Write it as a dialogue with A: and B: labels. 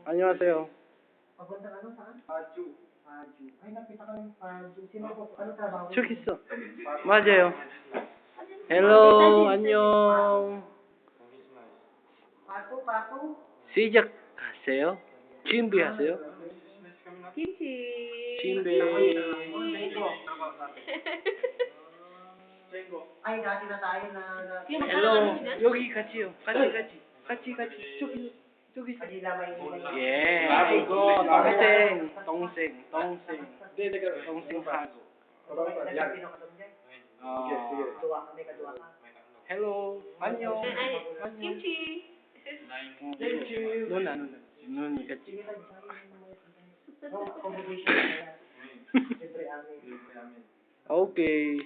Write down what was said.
A: 안녕하세요. 저기 있어. 맞아요. 헬로, 안녕. 시작하세요. 준비하세요.
B: 김치.
A: 준비. 헬로, 여기 같이요. 같이. 저기. 예. 동생. 동생하고. 헬로, 안녕.
B: 김치.
A: 눈이 같이. 오케이.